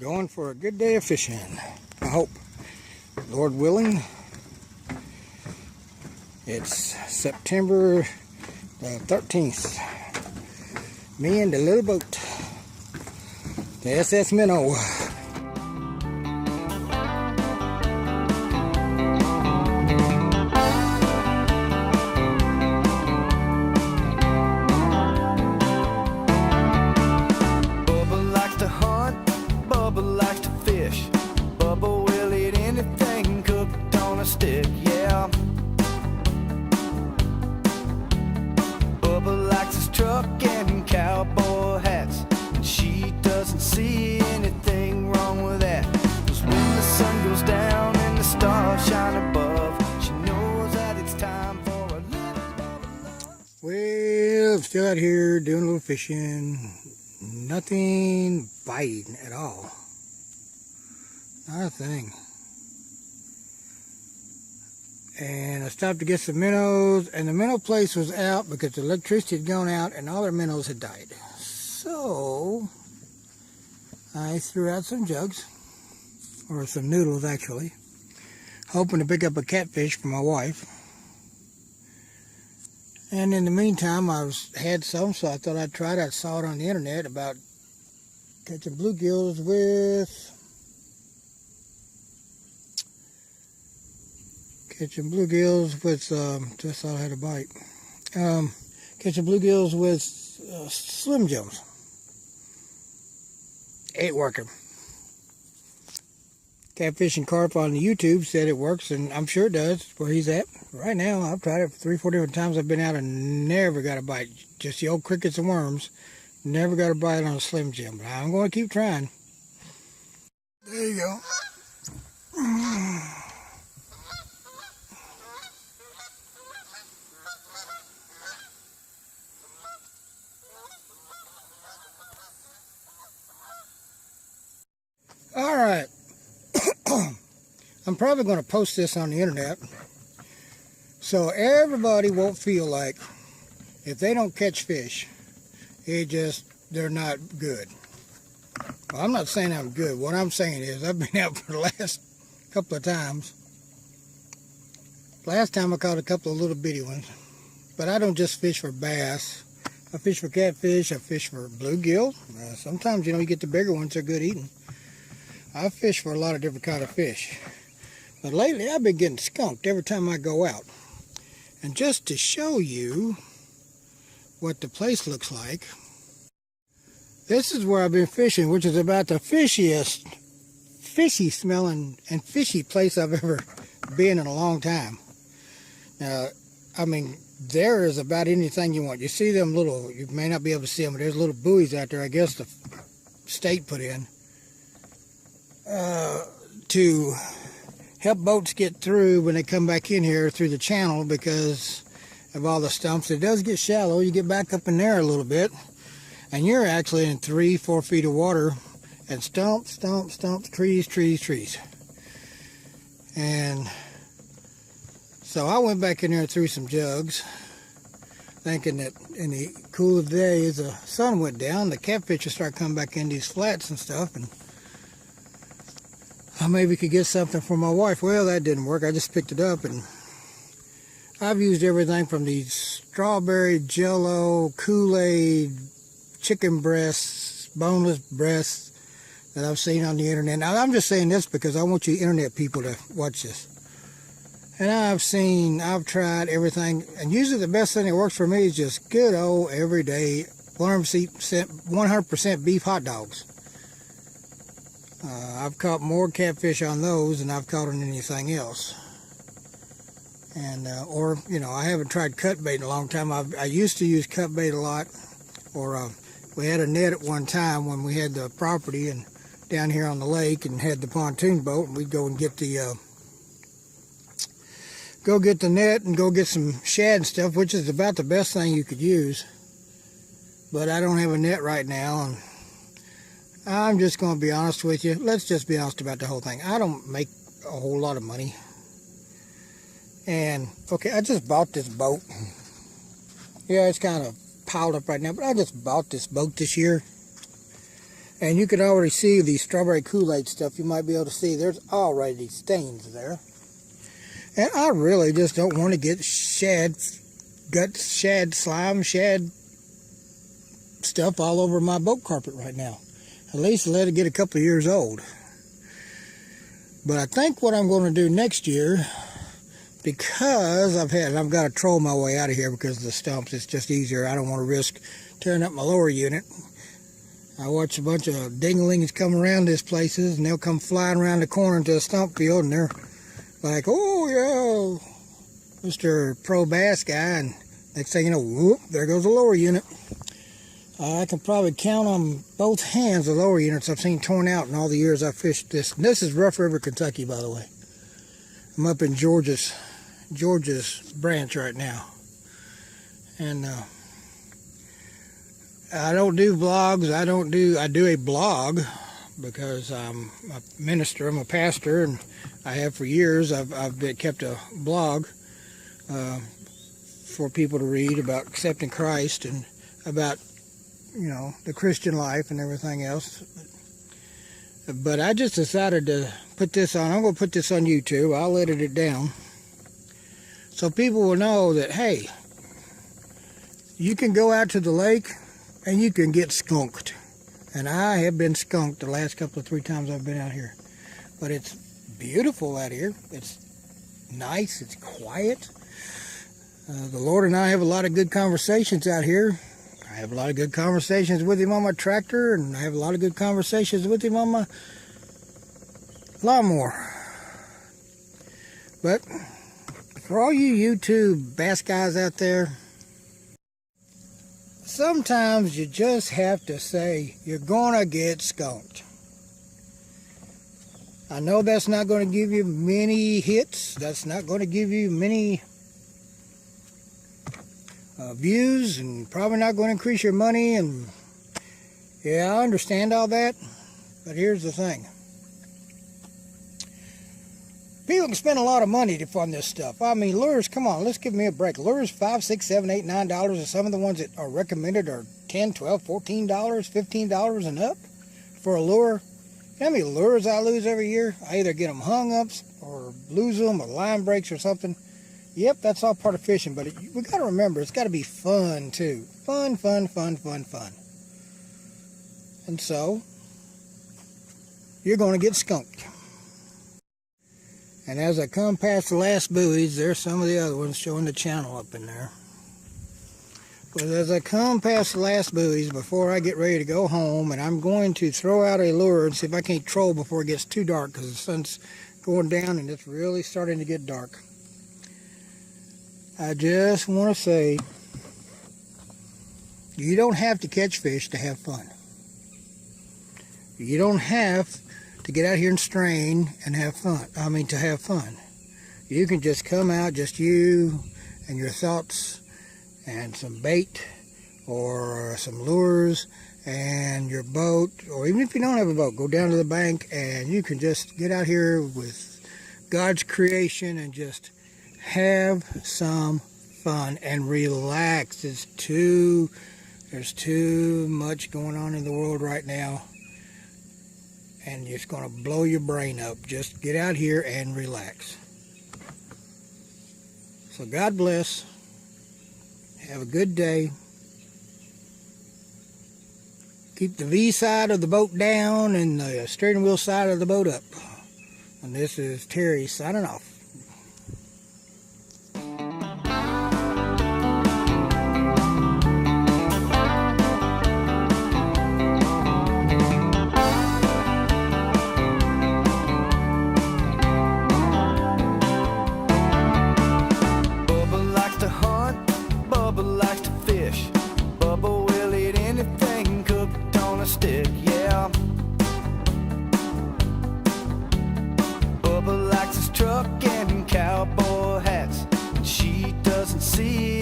Going for a good day of fishing, I hope. Lord willing. It's September the 13th. Me and the little boat, the SS Minnow. Stick, yeah. Bubba likes his truck and cowboy hats, and she doesn't see anything wrong with that. 'Cause when the sun goes down and the stars shine above, she knows that it's time for a little love. Well, I'm still out here doing a little fishing. Nothing biting at all. Not a thing. And I stopped to get some minnows, and the minnow place was out because the electricity had gone out and all their minnows had died. So I threw out some jugs, or some noodles actually, hoping to pick up a catfish for my wife. And in the meantime, had some, so I thought I'd try it. I saw it on the internet about catching bluegills with just thought I had a bite. Catching bluegills with Slim Jims. Ain't working. Catfish and Carp on the YouTube said it works, and I'm sure it does where he's at. Right now, I've tried it 3-4 different times. I've been out and never got a bite. Just the old crickets and worms. Never got a bite on a Slim Jim. But I'm going to keep trying. There you go. All right. I'm probably going to post this on the internet so everybody won't feel like if they don't catch fish, they're not good. Well, I'm not saying I'm good. What I'm saying is I've been out for the last couple of times. Last time I caught a couple of little bitty ones, but I don't just fish for bass. I fish for catfish. I fish for bluegill. Sometimes, you get the bigger ones, they're good eating. I fish for a lot of different kind of fish. But lately I've been getting skunked every time I go out. And just to show you what the place looks like, this is where I've been fishing, which is about the fishiest, fishy smelling and fishy place I've ever been in a long time. Now, I mean, there is about anything you want. You see them little, you may not be able to see them, but there's little buoys out there, I guess the state put in. To help boats get through when they come back in here through the channel because of all the stumps. It does get shallow. You get back up in there a little bit and you're actually in 3-4 feet of water and stumps, trees. And so I went back in there and threw some jugs thinking that in the cool of the day as the sun went down, the catfish would start coming back in these flats and stuff, and I maybe could get something for my wife. Well, that didn't work. I just picked it up, and I've used everything from these strawberry jello, Kool-Aid, chicken breasts, boneless breasts that I've seen on the internet. Now, I'm just saying this because I want you internet people to watch this. And I've tried everything, and usually the best thing that works for me is just good old everyday 100% beef hot dogs. I've caught more catfish on those than I've caught on anything else. And, I haven't tried cut bait in a long time. I used to use cut bait a lot. Or we had a net at one time when we had the property and down here on the lake and had the pontoon boat. And we'd go and get the net and go get some shad and stuff, which is about the best thing you could use. But I don't have a net right now. And I'm just going to be honest with you. Let's just be honest about the whole thing. I don't make a whole lot of money. And, okay, I just bought this boat. Yeah, it's kind of piled up right now, but I just bought this boat this year. And you can already see the strawberry Kool-Aid stuff. You might be able to see there's already stains there. And I really just don't want to get shad slime, shad stuff all over my boat carpet right now. At least let it get a couple of years old. But I think what I'm going to do next year, because I've got to troll my way out of here because of the stumps. It's just easier. I don't want to risk tearing up my lower unit. I watch a bunch of dinglings come around these places, and they'll come flying around the corner into a stump field, and they're like, oh yeah, Mr. Pro Bass guy, and next thing you know, whoop, there goes the lower unit. I can probably count on both hands the lower units I've seen torn out in all the years I've fished this. And this is Rough River, Kentucky, by the way. I'm up in Georgia's branch right now. And I don't do vlogs. I do a blog because I'm a minister, I'm a pastor, and I have for years. I've kept a blog for people to read about accepting Christ and about, you know, the Christian life and everything else. But I just decided to put this on. I'm going to put this on YouTube. I'll edit it down so people will know that, hey, you can go out to the lake and you can get skunked. And I have been skunked the last couple of 3 times I've been out here. But it's beautiful out here. It's nice. It's quiet. The Lord and I have a lot of good conversations out here. I have a lot of good conversations with him on my tractor, and I have a lot of good conversations with him on my lawnmower. But for all you YouTube bass guys out there, sometimes you just have to say, you're gonna get skunked. I know that's not going to give you many hits. That's not going to give you many views, and probably not going to increase your money. And yeah, I understand all that. But here's the thing. People can spend a lot of money to fund this stuff. I mean, lures, come on, let's give me a break. Lures, $5, $6, $7, $8, $9, and some of the ones that are recommended are $10, $12, $14, $15 and up for a lure. You know how many lures I lose every year? I either get them hung up or lose them or line breaks or something. Yep, that's all part of fishing, but we got to remember, it's got to be fun too. Fun, fun, fun, fun, fun. And so, you're going to get skunked. And as I come past the last buoys, there's some of the other ones showing the channel up in there. But as I come past the last buoys, before I get ready to go home, and I'm going to throw out a lure and see if I can't troll before it gets too dark, because the sun's going down and it's really starting to get dark. I just want to say, you don't have to catch fish to have fun. You don't have to get out here and strain and have fun. I mean, to have fun. You can just come out, just you and your thoughts and some bait or some lures and your boat, or even if you don't have a boat, go down to the bank and you can just get out here with God's creation and just have some fun and relax. There's too much going on in the world right now, and it's going to blow your brain up. Just get out here and relax. So God bless. Have a good day. Keep the V side of the boat down and the steering wheel side of the boat up. And this is Terry signing off. Stick, yeah. Bubba likes his truck and cowboy hats, and she doesn't see